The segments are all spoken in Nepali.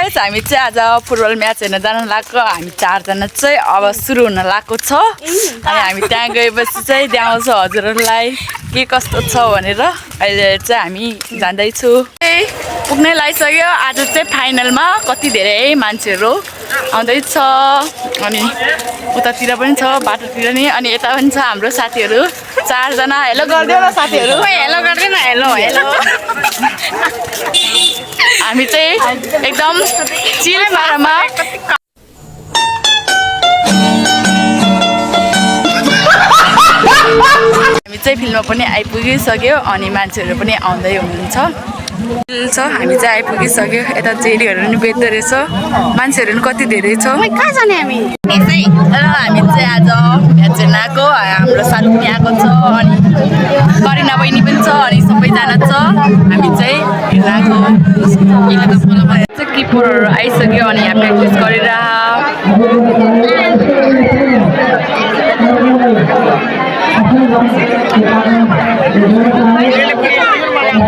गाइस हामी चाहिँ आज फुटबल म्याच हेर्न जान लागेको हामी 4 जना चाहिँ अब सुरु हुन लागेको छ अनि हामी त्यहाँ गएपछि चाहिँ देखाउँछौँ हजुरहरूलाई के कस्तो छ भनेर अहिले चाहिँ हामी जाँदैछु पुग्नै लागिसक्यो आज चाहिँ फाइनलमा कति धेरै मान्छेहरू आउँदैछ अनि उतातिर पनि छ बाटोतिर नि अनि यता पनि छ हाम्रो साथीहरू 4 जना हेलो गर्दियो न साथीहरू हेलो गर्दैन हेलो हेलो हामी चाहिँ एकदम चिल पारामा हामी चाहिँ फिल्ममा पनि आइपुगिसक्यो अनि मान्छेहरू पनि आउँदै हुनुहुन्छ छ हामी चाहिँ आइपुगिसक्यो यता चेरीहरू पनि बेच्दो रहेछ मान्छेहरू पनि कति धेरै छ कहाँ जाने हामी र हामी चाहिँ आज म्याच हेर्न आएको हाम्रो साथी पनि आएको छ अनि करिना बहिनी पनि छ अनि सबैजना छ हामी चाहिँ हेर्न आएको चाहिँ किपरहरू आइसक्यो अनि यहाँ प्र्याक्टिस गरेर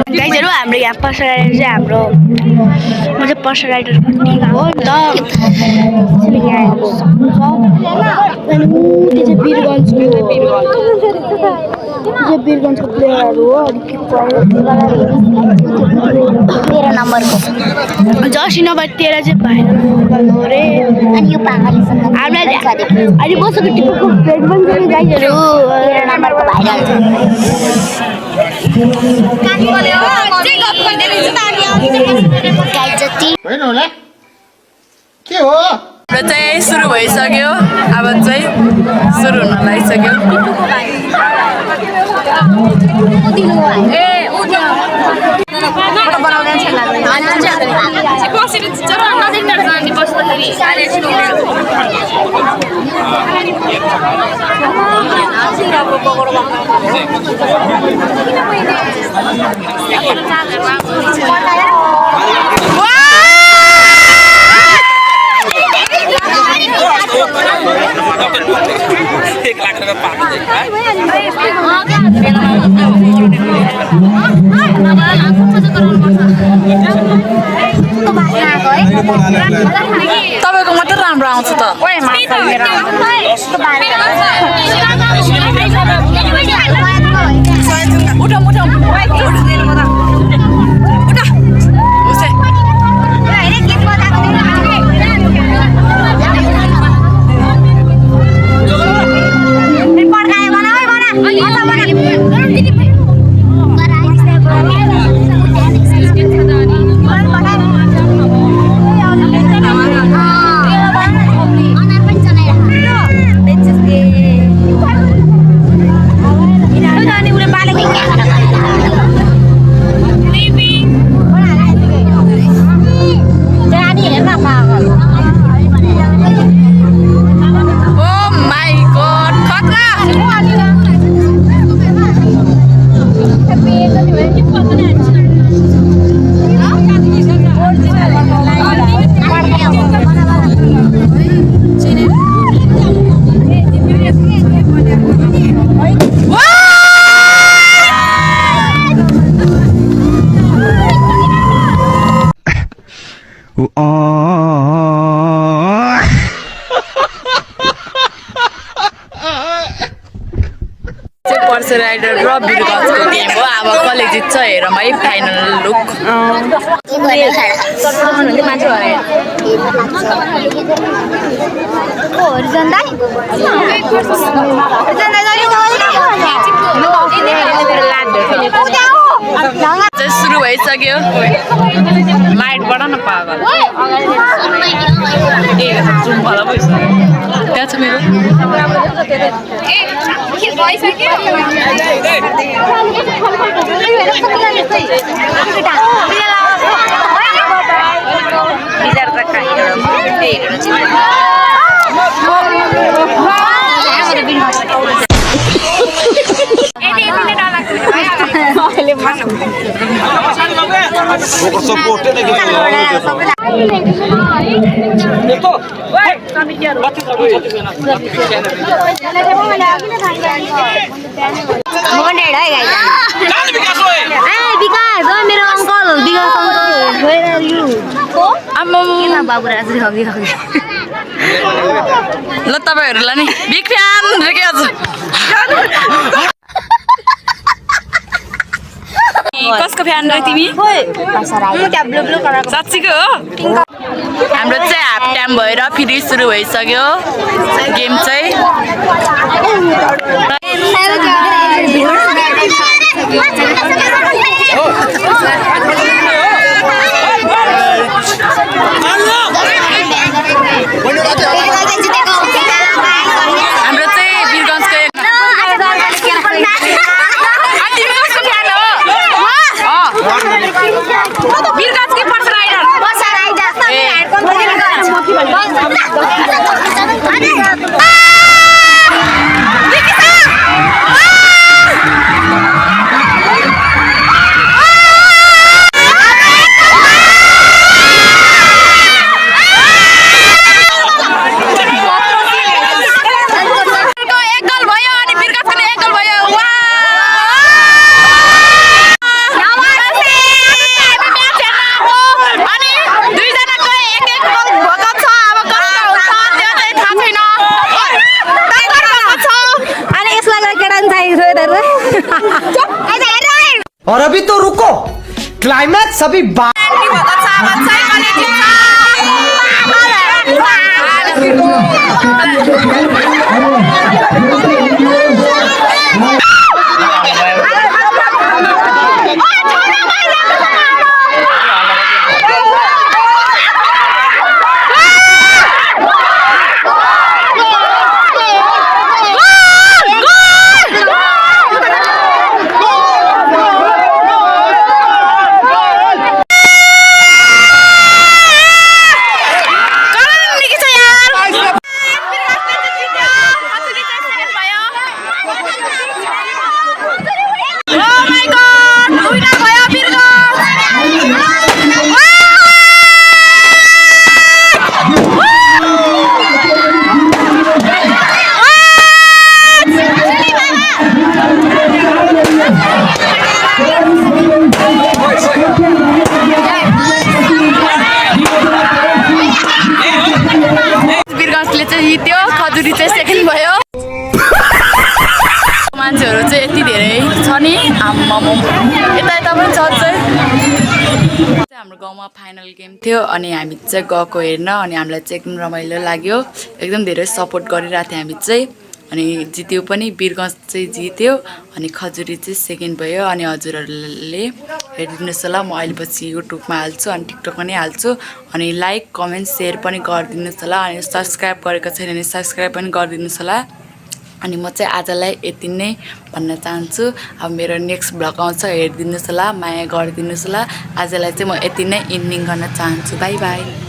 गाइजहरु हाम्रो यहाँ पर्सा राइडर चाहिँ हाम्रो म चाहिँ पर्सा राइडरको टिम हो नि त वीरगन्जको प्लेयरहरू हो अनि 13 नम्बरको जर्सी नम्बर 13 चाहिँ भाइरल हो रे अनि यो पागलसँग हामीलाई अनि बसेको टिमको फ्रेन्ड पनि छ गाइजहरु 13 नम्बरको भाइरल होइन होला के हो र चाहिँ सुरु भइसक्यो अब चाहिँ सुरु हुन लागिसक्यो तपाईको मात्र राम्रो आउँछ त पर्सा राइडर र वीरगन्जको गेम हो अब कसले जित्छ हेरौँ है फाइनल लुक सुरु भइसक्यो लाइटबाट न पागल त्यहाँ छ मेरो मेरो अंकल Where are you? आम्मा बाबुराज हगी हगी ल तपाईँहरूलाई नि बिग फ्यान के आज कसको फ्यान रहे तिमी साँच्चीको हो हाम्रो चाहिँ हाफ टाइम भएर फेरि सुरु भइसक्यो गेम चाहिँ हाम्रो चाहिँ वीरगञ्जको वीरगञ्ज के पर्छ राइडर और अभी तो रुको क्लाइमैक्स अभी वीरगञ्जले चाहिँ जित्यो खजुरी चाहिँ सेकेन्ड भयो मान्छेहरू चाहिँ यति धेरै छ नि आम्मामा यता यता पनि छ चाहिँ हाम्रो गाउँमा फाइनल गेम थियो अनि हामी चाहिँ गएको हेर्न अनि हामीलाई चाहिँ एकदम रमाइलो लाग्यो एकदम धेरै सपोर्ट गरिरहेको थियो हामी चाहिँ अनि जित्यो पनि वीरगञ्ज चाहिँ जित्यो अनि खजुरी चाहिँ सेकेन्ड भयो अनि हजुरहरूले हेरिदिनुहोस् होला म अहिले पछि युट्युबमा हाल्छु अनि टिकटकमा नै हाल्छु अनि लाइक कमेन्ट सेयर पनि गरिदिनुहोस् होला अनि सब्सक्राइब गरेको छैन भने सब्सक्राइब पनि गरिदिनुहोस् होला अनि म चाहिँ आजलाई यति नै भन्न चाहन्छु अब मेरो नेक्स्ट भ्लग आउँछ हेरिदिनुहोस् होला माया गरिदिनुहोस् होला आजलाई चाहिँ म यति नै इन्डिङ गर्न चाहन्छु बाई बाई